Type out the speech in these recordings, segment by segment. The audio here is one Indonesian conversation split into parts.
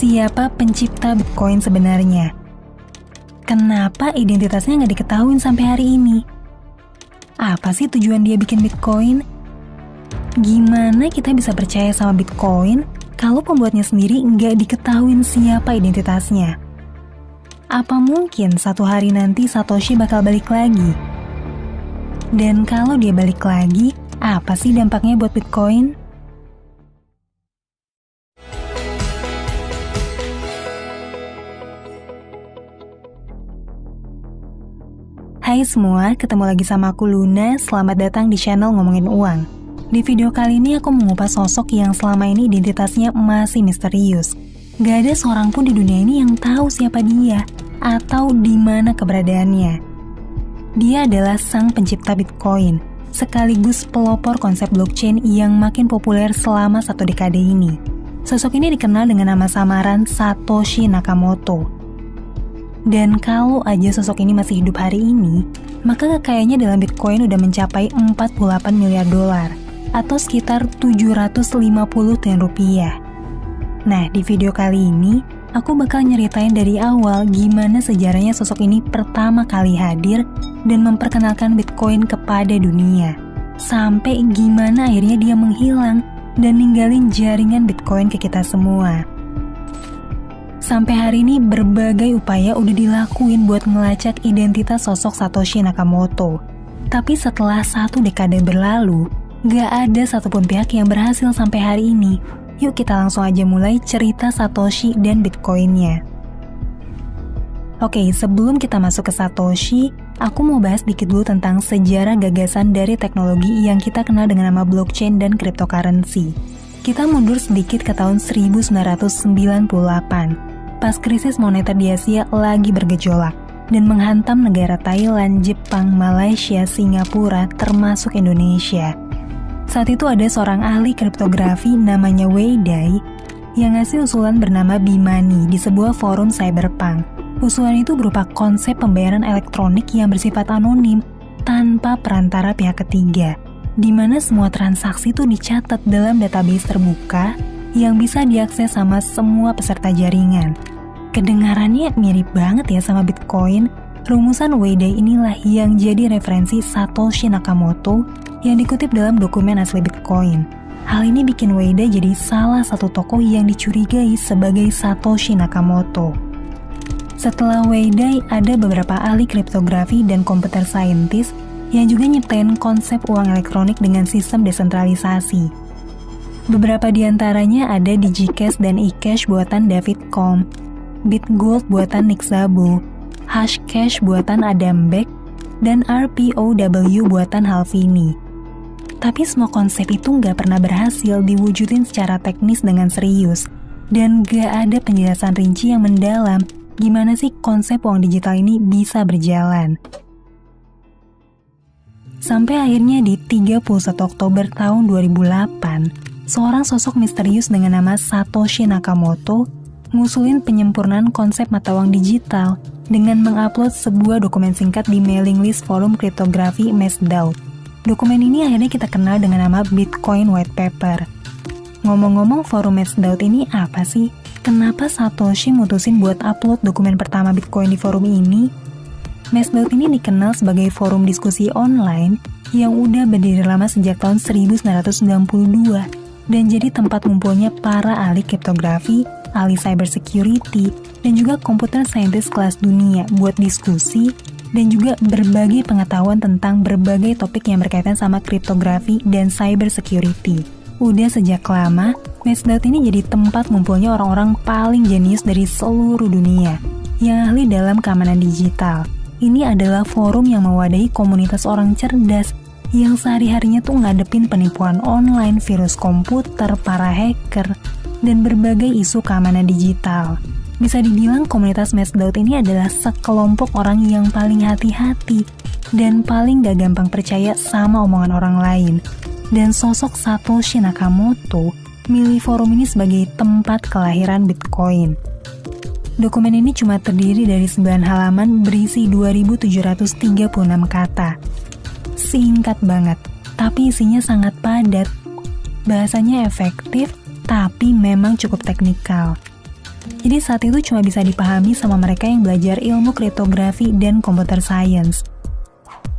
siapa pencipta Bitcoin sebenarnya? Kenapa identitasnya nggak diketahui sampai hari ini? Apa sih tujuan dia bikin Bitcoin? Gimana kita bisa percaya sama Bitcoin kalau pembuatnya sendiri nggak diketahui siapa identitasnya? Apa mungkin suatu hari nanti Satoshi bakal balik lagi? Dan kalau dia balik lagi, apa sih dampaknya buat Bitcoin? Hai semua, ketemu lagi sama aku Luna, selamat datang di channel Ngomongin Uang. Di video kali ini aku mengupas sosok yang selama ini identitasnya masih misterius. Gak ada seorang pun di dunia ini yang tahu siapa dia, atau di mana keberadaannya. Dia adalah sang pencipta Bitcoin, sekaligus pelopor konsep blockchain yang makin populer selama 1 dekade ini. Sosok ini dikenal dengan nama samaran Satoshi Nakamoto. Dan kalau aja sosok ini masih hidup hari ini, maka kekayaannya dalam Bitcoin udah mencapai 48 miliar dolar, atau sekitar 750 triliun rupiah. Nah, di video kali ini, aku bakal nyeritain dari awal gimana sejarahnya sosok ini pertama kali hadir dan memperkenalkan Bitcoin kepada dunia. Sampai gimana akhirnya dia menghilang dan ninggalin jaringan Bitcoin ke kita semua. Sampai hari ini berbagai upaya udah dilakuin buat ngelacak identitas sosok Satoshi Nakamoto. Tapi setelah 1 dekade berlalu, gak ada satupun pihak yang berhasil sampai hari ini. Yuk kita langsung aja mulai cerita Satoshi dan Bitcoin-nya. Oke, sebelum kita masuk ke Satoshi, aku mau bahas dikit dulu tentang sejarah gagasan dari teknologi yang kita kenal dengan nama blockchain dan cryptocurrency. Kita mundur sedikit ke tahun 1998. Pas krisis moneter di Asia lagi bergejolak dan menghantam negara Thailand, Jepang, Malaysia, Singapura, termasuk Indonesia. Saat itu ada seorang ahli kriptografi namanya Wei Dai yang ngasih usulan bernama B-Money di sebuah forum cyberpunk. Usulan itu berupa konsep pembayaran elektronik yang bersifat anonim tanpa perantara pihak ketiga, di mana semua transaksi itu dicatat dalam database terbuka yang bisa diakses sama semua peserta jaringan. Kedengarannya mirip banget ya sama Bitcoin. Rumusan Wei Dai inilah yang jadi referensi Satoshi Nakamoto yang dikutip dalam dokumen asli Bitcoin. Hal ini bikin Wei Dai jadi salah satu tokoh yang dicurigai sebagai Satoshi Nakamoto. Setelah Wei Dai, ada beberapa ahli kriptografi dan computer scientist yang juga nyiptain konsep uang elektronik dengan sistem desentralisasi. Beberapa di antaranya ada DigiCash dan eCash buatan David Combe, BitGold buatan Nick Szabo, Hashcash buatan Adam Back, dan RPOW buatan Hal Finney. Tapi semua konsep itu nggak pernah berhasil diwujudin secara teknis dengan serius, dan nggak ada penjelasan rinci yang mendalam gimana sih konsep uang digital ini bisa berjalan. Sampai akhirnya di 31 Oktober tahun 2008, seorang sosok misterius dengan nama Satoshi Nakamoto ngusulin penyempurnaan konsep mata uang digital dengan mengupload sebuah dokumen singkat di mailing list forum kriptografi Messdao. Dokumen ini akhirnya kita kenal dengan nama Bitcoin White Paper. Ngomong-ngomong, forum Messdao ini apa sih? Kenapa Satoshi mutusin buat upload dokumen pertama Bitcoin di forum ini? Messdao ini dikenal sebagai forum diskusi online yang udah berdiri lama sejak tahun 1992 dan jadi tempat ngumpulnya para ahli kriptografi, ahli cybersecurity, dan juga komputer scientist kelas dunia buat diskusi dan juga berbagi pengetahuan tentang berbagai topik yang berkaitan sama kriptografi dan cybersecurity. Udah sejak lama, Messdao ini jadi tempat ngumpulnya orang-orang paling jenius dari seluruh dunia yang ahli dalam keamanan digital. Ini adalah forum yang mewadahi komunitas orang cerdas yang sehari-harinya tuh ngadepin penipuan online, virus komputer, para hacker, dan berbagai isu keamanan digital. Bisa dibilang komunitas Messdao ini adalah sekelompok orang yang paling hati-hati dan paling gak gampang percaya sama omongan orang lain. Dan sosok Satoshi Nakamoto milih forum ini sebagai tempat kelahiran Bitcoin. Dokumen ini cuma terdiri dari 9 halaman berisi 2.736 kata. Singkat banget, tapi isinya sangat padat. Bahasanya efektif, tapi memang cukup teknikal. Jadi saat itu cuma bisa dipahami sama mereka yang belajar ilmu kriptografi dan computer science.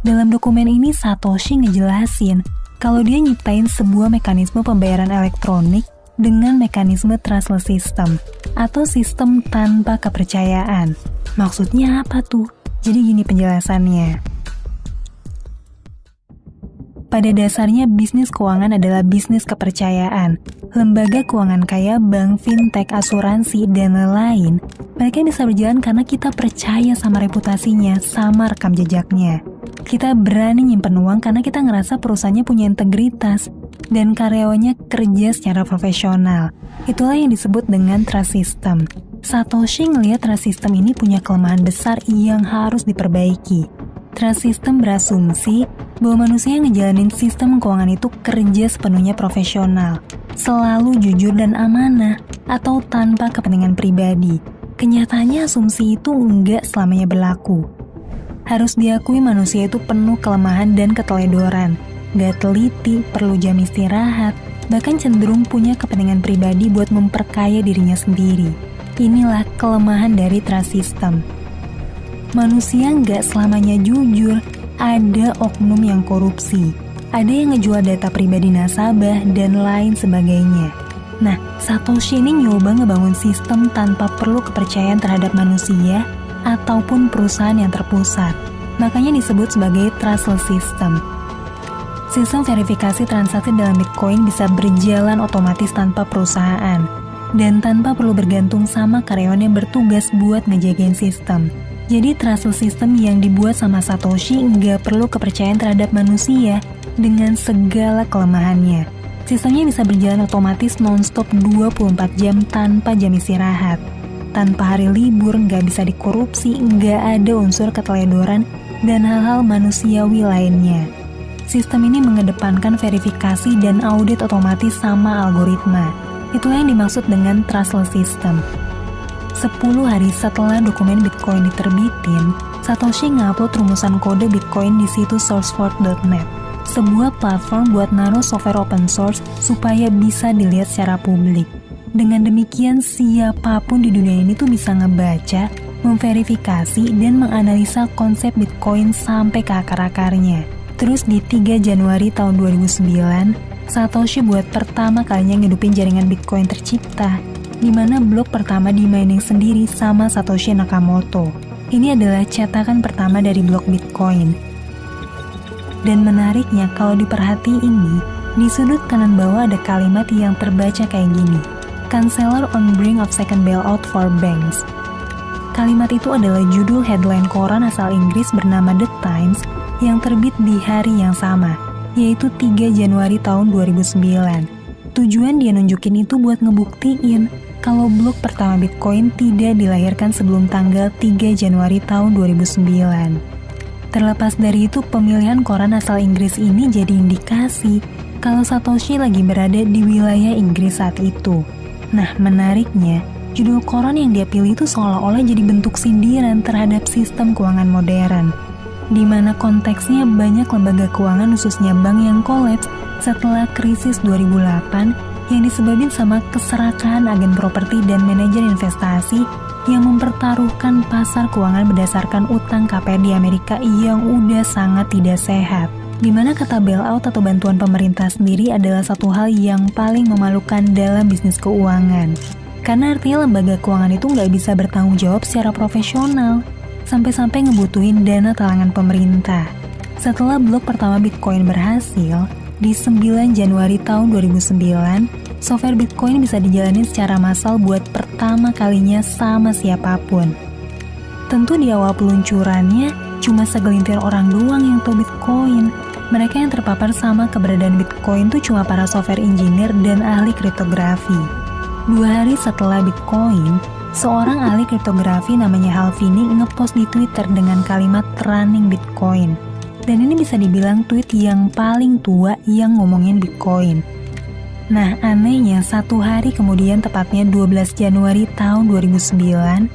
Dalam dokumen ini Satoshi ngejelasin kalau dia nyiptain sebuah mekanisme pembayaran elektronik dengan mekanisme trustless system atau sistem tanpa kepercayaan. Maksudnya apa tuh? Jadi gini penjelasannya. Pada dasarnya bisnis keuangan adalah bisnis kepercayaan. Lembaga keuangan kayak bank, fintech, asuransi, dan lain-lain, mereka bisa berjalan karena kita percaya sama reputasinya, sama rekam jejaknya. Kita berani nyimpen uang karena kita ngerasa perusahaannya punya integritas dan karyawannya kerja secara profesional. Itulah yang disebut dengan trust system. Satoshi ngelihat trust system ini punya kelemahan besar yang harus diperbaiki. Trust system berasumsi bahwa manusia yang ngejalanin sistem keuangan itu kerja sepenuhnya profesional, selalu jujur dan amanah, atau tanpa kepentingan pribadi. Kenyataannya asumsi itu enggak selamanya berlaku. Harus diakui manusia itu penuh kelemahan dan keteledoran, gak teliti, perlu jam istirahat, bahkan cenderung punya kepentingan pribadi buat memperkaya dirinya sendiri. Inilah kelemahan dari trust system. Manusia nggak selamanya jujur, ada oknum yang korupsi, ada yang ngejual data pribadi nasabah, dan lain sebagainya. Nah, Satoshi ini nyoba ngebangun sistem tanpa perlu kepercayaan terhadap manusia ataupun perusahaan yang terpusat. Makanya disebut sebagai trustless system. Sistem verifikasi transaksi dalam Bitcoin bisa berjalan otomatis tanpa perusahaan dan tanpa perlu bergantung sama karyawan yang bertugas buat ngejagain sistem. Jadi trustless system yang dibuat sama Satoshi nggak perlu kepercayaan terhadap manusia dengan segala kelemahannya. Sistemnya bisa berjalan otomatis non-stop 24 jam tanpa jam istirahat. Tanpa hari libur, nggak bisa dikorupsi, nggak ada unsur keteledoran, dan hal-hal manusiawi lainnya. Sistem ini mengedepankan verifikasi dan audit otomatis sama algoritma. Itulah yang dimaksud dengan trustless system. 10 hari setelah dokumen Bitcoin diterbitin, Satoshi ngupload rumusan kode Bitcoin di situs sourceforge.net, sebuah platform buat naruh software open source supaya bisa dilihat secara publik. Dengan demikian, siapapun di dunia ini tuh bisa ngebaca, memverifikasi, dan menganalisa konsep Bitcoin sampai ke akar-akarnya. Terus di 3 Januari tahun 2009, Satoshi buat pertama kalinya ngidupin jaringan Bitcoin tercipta, di mana blok pertama di-mining sendiri sama Satoshi Nakamoto. Ini adalah cetakan pertama dari blok Bitcoin. Dan menariknya kalau diperhatiin nih, di sudut kanan bawah ada kalimat yang terbaca kayak gini, "Counselor on brink of second bailout for banks." Kalimat itu adalah judul headline koran asal Inggris bernama The Times yang terbit di hari yang sama, yaitu 3 Januari tahun 2009. Tujuan dia nunjukin itu buat ngebuktiin kalau blok pertama Bitcoin tidak dilahirkan sebelum tanggal 3 Januari tahun 2009. Terlepas dari itu, pemilihan koran asal Inggris ini jadi indikasi kalau Satoshi lagi berada di wilayah Inggris saat itu. Nah, menariknya, judul koran yang dia pilih itu seolah-olah jadi bentuk sindiran terhadap sistem keuangan modern, di mana konteksnya banyak lembaga keuangan khususnya bank yang kolaps setelah krisis 2008 yang disebabkan sama keserakahan agen properti dan manajer investasi yang mempertaruhkan pasar keuangan berdasarkan utang KPR di Amerika yang udah sangat tidak sehat. Di mana kata bailout atau bantuan pemerintah sendiri adalah satu hal yang paling memalukan dalam bisnis keuangan. Karena artinya lembaga keuangan itu nggak bisa bertanggung jawab secara profesional, sampai-sampai ngebutuhin dana talangan pemerintah. Setelah blok pertama Bitcoin berhasil, di 9 Januari tahun 2009, software Bitcoin bisa dijalani secara massal buat pertama kalinya sama siapapun. Tentu di awal peluncurannya, cuma segelintir orang doang yang tahu Bitcoin. Mereka yang terpapar sama keberadaan Bitcoin tuh cuma para software engineer dan ahli kriptografi. 2 hari setelah Bitcoin, seorang ahli kriptografi namanya Hal Finney ngepost di Twitter dengan kalimat running Bitcoin. Dan ini bisa dibilang tweet yang paling tua yang ngomongin Bitcoin. Nah, anehnya 1 hari kemudian, tepatnya 12 Januari tahun 2009,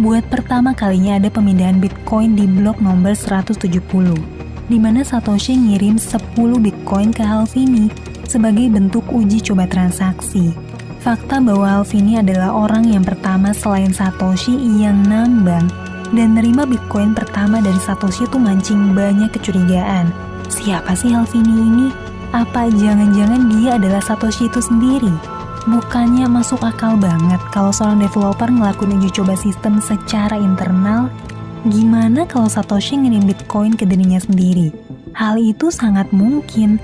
buat pertama kalinya ada pemindahan Bitcoin di blok nomor 170, di mana Satoshi ngirim 10 Bitcoin ke Hal Finney sebagai bentuk uji coba transaksi. Fakta bahwa Alvini adalah orang yang pertama selain Satoshi yang nambang dan nerima Bitcoin pertama dari Satoshi itu mancing banyak kecurigaan. Siapa sih Alvini ini? Apa jangan-jangan dia adalah Satoshi itu sendiri? Bukannya masuk akal banget kalau seorang developer ngelakuin uji coba sistem secara internal? Gimana kalau Satoshi ngirim Bitcoin ke dirinya sendiri? Hal itu sangat mungkin.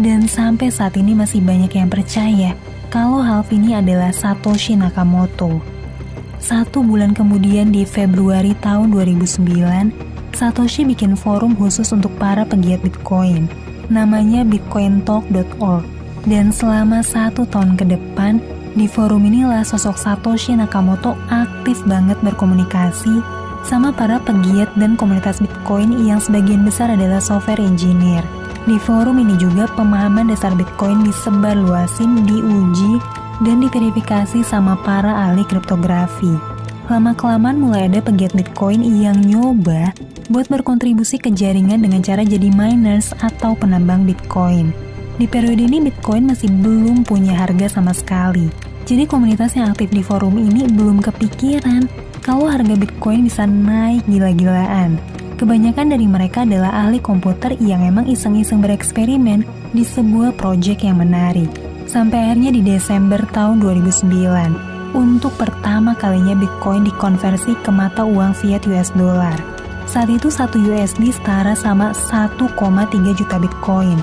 Dan sampai saat ini masih banyak yang percaya kalau Alvini adalah Satoshi Nakamoto. 1 bulan kemudian di Februari tahun 2009, Satoshi bikin forum khusus untuk para pegiat Bitcoin. Namanya bitcointalk.org. Dan selama 1 tahun ke depan, di forum inilah sosok Satoshi Nakamoto aktif banget berkomunikasi sama para pegiat dan komunitas Bitcoin yang sebagian besar adalah software engineer. Di forum ini juga pemahaman dasar Bitcoin disebarluasin, diuji, dan diverifikasi sama para ahli kriptografi. Lama-kelamaan mulai ada pegiat Bitcoin yang nyoba buat berkontribusi ke jaringan dengan cara jadi miners atau penambang Bitcoin. Di periode ini Bitcoin masih belum punya harga sama sekali. Jadi komunitas yang aktif di forum ini belum kepikiran kalau harga Bitcoin bisa naik gila-gilaan. Kebanyakan dari mereka adalah ahli komputer yang emang iseng-iseng bereksperimen di sebuah proyek yang menarik. Sampai akhirnya di Desember tahun 2009, untuk pertama kalinya Bitcoin dikonversi ke mata uang fiat US dollar. Saat itu 1 USD setara sama 1,3 juta Bitcoin.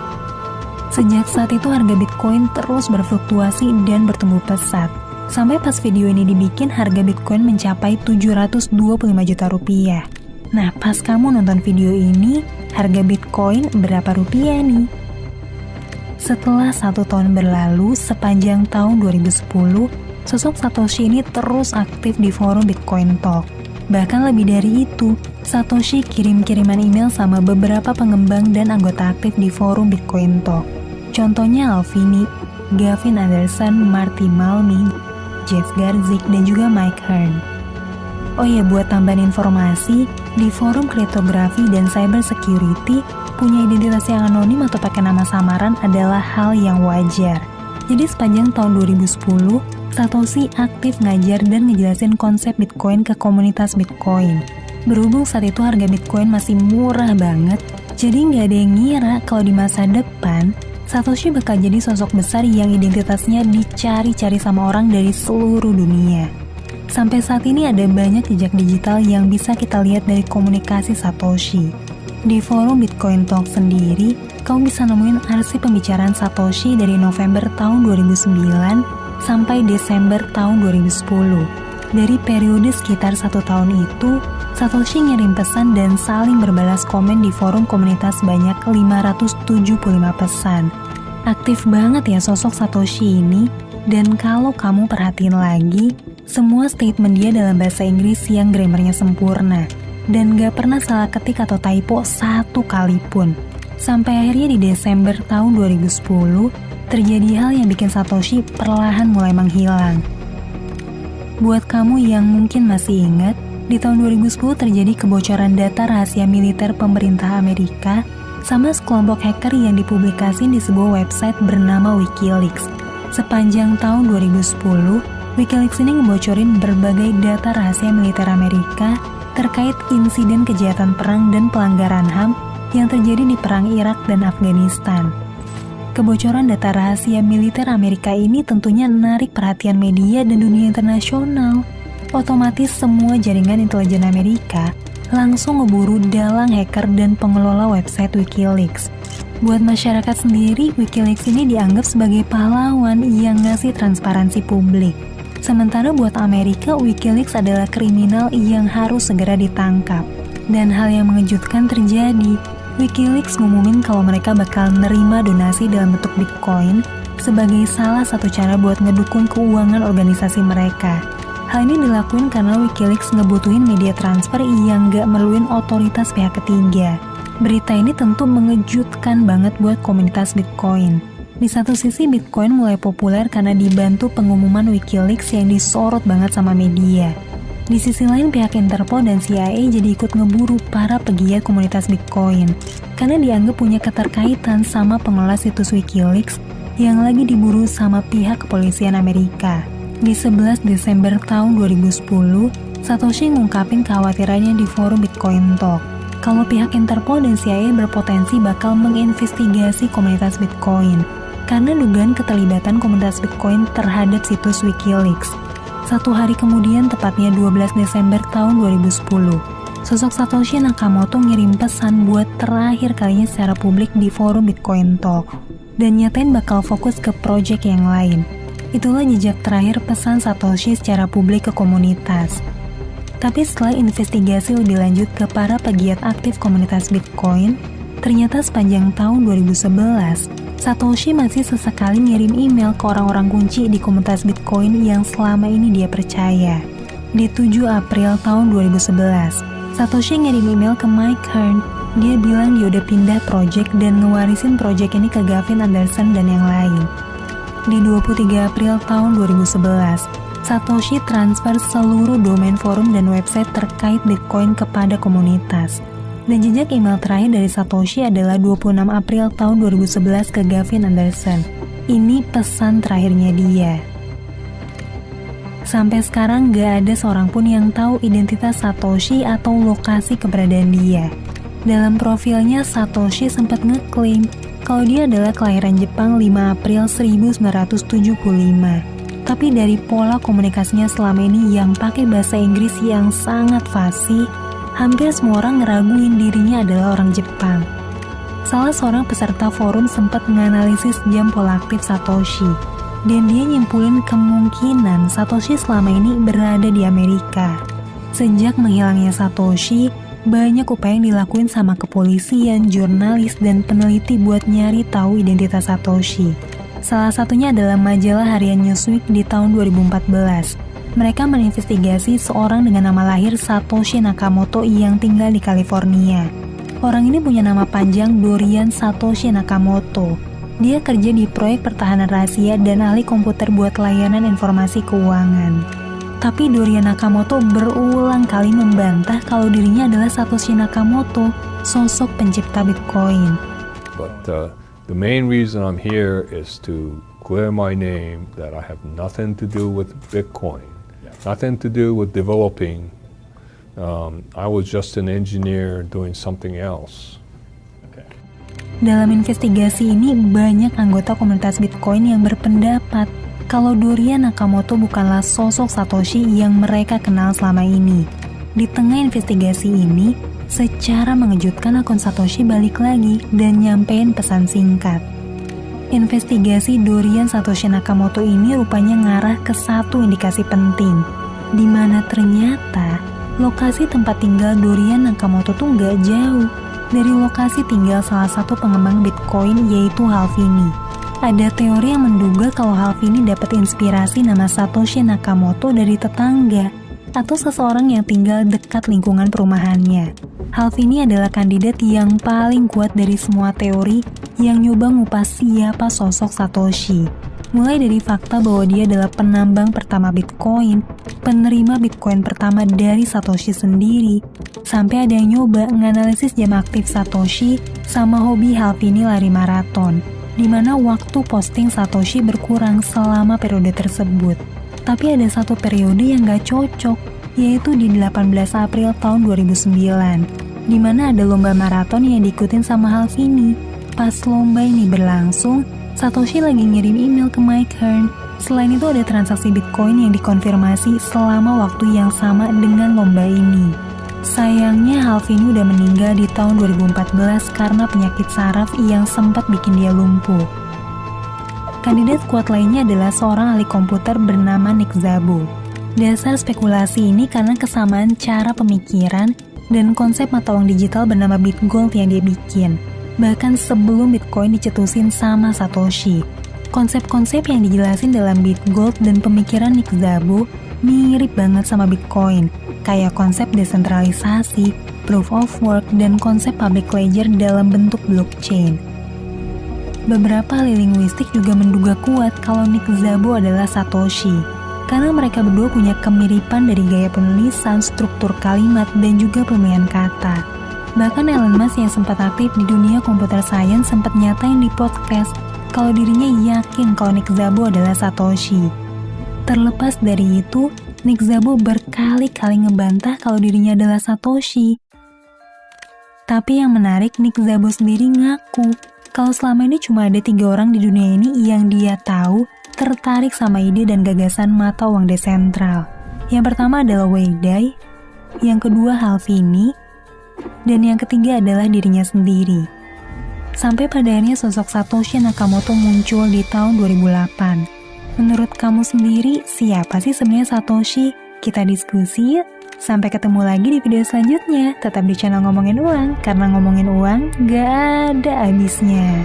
Sejak saat itu harga Bitcoin terus berfluktuasi dan bertumbuh pesat. Sampai pas video ini dibikin harga Bitcoin mencapai 725 juta rupiah. Nah, pas kamu nonton video ini, harga Bitcoin berapa rupiah nih? Setelah 1 tahun berlalu, sepanjang tahun 2010, sosok Satoshi ini terus aktif di forum Bitcoin Talk. Bahkan lebih dari itu, Satoshi kirim-kiriman email sama beberapa pengembang dan anggota aktif di forum Bitcoin Talk. Contohnya Alvini, Gavin Anderson, Marty Malmi, Jeff Garzik, dan juga Mike Hearn. Oh ya, buat tambahan informasi, di forum kriptografi dan cyber security, punya identitas yang anonim atau pakai nama samaran adalah hal yang wajar. Jadi sepanjang tahun 2010, Satoshi aktif ngajar dan ngejelasin konsep Bitcoin ke komunitas Bitcoin. Berhubung saat itu harga Bitcoin masih murah banget, jadi nggak ada yang ngira kalau di masa depan, Satoshi bakal jadi sosok besar yang identitasnya dicari-cari sama orang dari seluruh dunia. Sampai saat ini ada banyak jejak digital yang bisa kita lihat dari komunikasi Satoshi. Di forum Bitcoin Talk sendiri, kamu bisa nemuin arsip pembicaraan Satoshi dari November tahun 2009 sampai Desember tahun 2010. Dari periode sekitar 1 tahun itu, Satoshi ngirim pesan dan saling berbalas komen di forum komunitas sebanyak 575 pesan. Aktif banget ya sosok Satoshi ini, dan kalau kamu perhatiin lagi, semua statement dia dalam bahasa Inggris yang grammarnya sempurna, dan gak pernah salah ketik atau typo 1 kali pun. Sampai akhirnya di Desember tahun 2010, terjadi hal yang bikin Satoshi perlahan mulai menghilang. Buat kamu yang mungkin masih ingat, di tahun 2010 terjadi kebocoran data rahasia militer pemerintah Amerika sama sekelompok hacker yang dipublikasikan di sebuah website bernama WikiLeaks. Sepanjang tahun 2010, WikiLeaks ini ngebocorin berbagai data rahasia militer Amerika terkait insiden kejahatan perang dan pelanggaran HAM yang terjadi di perang Irak dan Afghanistan. Kebocoran data rahasia militer Amerika ini tentunya menarik perhatian media dan dunia internasional. Otomatis semua jaringan intelijen Amerika langsung ngeburu dalang hacker dan pengelola website WikiLeaks. Buat masyarakat sendiri, WikiLeaks ini dianggap sebagai pahlawan yang ngasih transparansi publik. Sementara buat Amerika, WikiLeaks adalah kriminal yang harus segera ditangkap. Dan hal yang mengejutkan terjadi. WikiLeaks ngumumin kalau mereka bakal nerima donasi dalam bentuk Bitcoin sebagai salah satu cara buat ngedukung keuangan organisasi mereka. Hal ini dilakuin karena WikiLeaks ngebutuhin media transfer yang gak merluin otoritas pihak ketiga. Berita ini tentu mengejutkan banget buat komunitas Bitcoin. Di satu sisi Bitcoin mulai populer karena dibantu pengumuman WikiLeaks yang disorot banget sama media. Di sisi lain pihak Interpol dan CIA jadi ikut ngeburu para pegiat komunitas Bitcoin karena dianggap punya keterkaitan sama pengelola situs WikiLeaks yang lagi diburu sama pihak kepolisian Amerika. Di 11 Desember tahun 2010, Satoshi ngungkapin kekhawatirannya di forum Bitcoin Talk kalau pihak Interpol dan CIA berpotensi bakal menginvestigasi komunitas Bitcoin karena dugaan keterlibatan komunitas Bitcoin terhadap situs Wikileaks. Satu hari kemudian, tepatnya 12 Desember tahun 2010, sosok Satoshi Nakamoto ngirim pesan buat terakhir kalinya secara publik di forum Bitcoin Talk dan nyatain bakal fokus ke project yang lain. Itulah jejak terakhir pesan Satoshi secara publik ke komunitas. Tapi setelah investigasi lebih lanjut ke para pegiat aktif komunitas Bitcoin, ternyata sepanjang tahun 2011, Satoshi masih sesekali ngirim email ke orang-orang kunci di komunitas Bitcoin yang selama ini dia percaya. Di 7 April tahun 2011, Satoshi ngirim email ke Mike Hearn. Dia bilang dia udah pindah project dan ngewarisin project ini ke Gavin Anderson dan yang lain. Di 23 April tahun 2011, Satoshi transfer seluruh domain forum dan website terkait Bitcoin kepada komunitas. Dan jejak email terakhir dari Satoshi adalah 26 April tahun 2011 ke Gavin Anderson. Ini pesan terakhirnya dia. Sampai sekarang gak ada seorang pun yang tahu identitas Satoshi atau lokasi keberadaan dia. Dalam profilnya, Satoshi sempat ngeklaim kalau dia adalah kelahiran Jepang 5 April 1975. Tapi dari pola komunikasinya selama ini yang pakai bahasa Inggris yang sangat fasih, hampir semua orang ngeraguin dirinya adalah orang Jepang. Salah seorang peserta forum sempat menganalisis jam pola aktif Satoshi, dan dia nyimpulin kemungkinan Satoshi selama ini berada di Amerika. Sejak menghilangnya Satoshi, banyak upaya yang dilakuin sama kepolisian, jurnalis, dan peneliti buat nyari tahu identitas Satoshi. Salah satunya adalah majalah harian Newsweek di tahun 2014. Mereka menginvestigasi seorang dengan nama lahir Satoshi Nakamoto yang tinggal di California. Orang ini punya nama panjang Dorian Satoshi Nakamoto. Dia kerja di proyek pertahanan rahasia dan ahli komputer buat layanan informasi keuangan. Tapi Dorian Nakamoto berulang kali membantah kalau dirinya adalah Satoshi Nakamoto, sosok pencipta Bitcoin. But the main reason I'm here is to clear my name that I have nothing to do with Bitcoin, nothing to do with developing. I was just an engineer doing something else. Dalam investigasi ini, banyak anggota komunitas Bitcoin yang berpendapat kalau Dorian Nakamoto bukanlah sosok Satoshi yang mereka kenal selama ini. Di tengah investigasi ini, secara mengejutkan akun Satoshi balik lagi dan nyampein pesan singkat. Investigasi Dorian Satoshi Nakamoto ini rupanya ngarah ke satu indikasi penting, di mana ternyata lokasi tempat tinggal Dorian Nakamoto tuh nggak jauh dari lokasi tinggal salah satu pengembang Bitcoin, yaitu Halvini. Ada teori yang menduga kalau Halvini dapat inspirasi nama Satoshi Nakamoto dari tetangga atau seseorang yang tinggal dekat lingkungan perumahannya. Halvini adalah kandidat yang paling kuat dari semua teori yang nyoba ngupas siapa sosok Satoshi. Mulai dari fakta bahwa dia adalah penambang pertama Bitcoin, penerima Bitcoin pertama dari Satoshi sendiri, sampai ada yang nyoba nganalisis jam aktif Satoshi sama hobi Halvini lari maraton, di mana waktu posting Satoshi berkurang selama periode tersebut. Tapi ada satu periode yang gak cocok, yaitu di 18 April tahun 2009, di mana ada lomba maraton yang diikutin sama Halvini. Pas lomba ini berlangsung, Satoshi lagi ngirim email ke Mike Hearn. Selain itu ada transaksi Bitcoin yang dikonfirmasi selama waktu yang sama dengan lomba ini. Sayangnya Halvini udah meninggal di tahun 2014 karena penyakit saraf yang sempat bikin dia lumpuh. Kandidat kuat lainnya adalah seorang ahli komputer bernama Nick Szabo. Dasar spekulasi ini karena kesamaan cara pemikiran dan konsep mata uang digital bernama BitGold yang dia bikin. Bahkan sebelum Bitcoin dicetusin sama Satoshi. Konsep-konsep yang dijelasin dalam BitGold dan pemikiran Nick Szabo mirip banget sama Bitcoin. Kayak konsep desentralisasi, proof of work, dan konsep public ledger dalam bentuk blockchain. Beberapa ahli linguistik juga menduga kuat kalau Nick Szabo adalah Satoshi, karena mereka berdua punya kemiripan dari gaya penulisan, struktur kalimat, dan juga pemilihan kata. Bahkan Elon Musk yang sempat aktif di dunia computer science sempat nyatain di podcast kalau dirinya yakin kalau Nick Szabo adalah Satoshi. Terlepas dari itu, Nick Szabo berkali-kali ngebantah kalau dirinya adalah Satoshi. Tapi yang menarik, Nick Szabo sendiri ngaku kalau selama ini cuma ada 3 orang di dunia ini yang dia tahu tertarik sama ide dan gagasan mata uang desentral. Yang pertama adalah Wei Dai, yang kedua Halvini, dan yang ketiga adalah dirinya sendiri. Sampai pada akhirnya sosok Satoshi Nakamoto muncul di tahun 2008. Menurut kamu sendiri, siapa sih sebenarnya Satoshi? Kita diskusi yuk. Sampai ketemu lagi di video selanjutnya. Tetap di channel Ngomongin Uang, karena ngomongin uang gak ada habisnya.